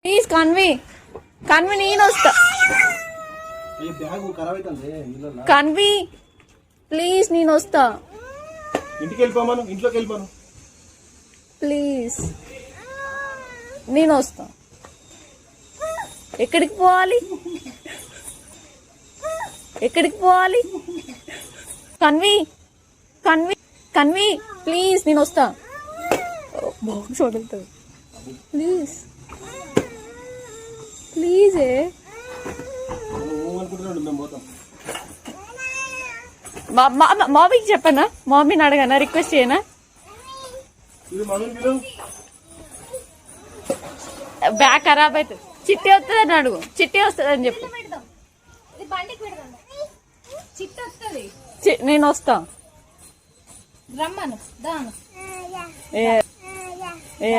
please కన్వి కన్వి నేను వస్తా కన్వి please నేను వస్తా ఇంటికి వెళ్ళిపోమాను ఇంట్లోకి వెళ్ళిపోను ప్లీజ్ నేను వస్తా ఎక్కడికి పోవాలి ఎక్కడికి పోవాలి కన్వి కన్వి కన్వి ప్లీజ్ నేను వస్తా చూడలేదు ప్లీజ్ ప్లీజ్ మామీకి చెప్పనా మామీని అడగనా రిక్వెస్ట్ చేయనా బ్యాగ్ ఖరాబ్ అవుతుంది చిట్టి వస్తుందని అడుగు చిట్టి వస్తుంది అని చెప్పు నేను వస్తా రమ్మను దాను ఏ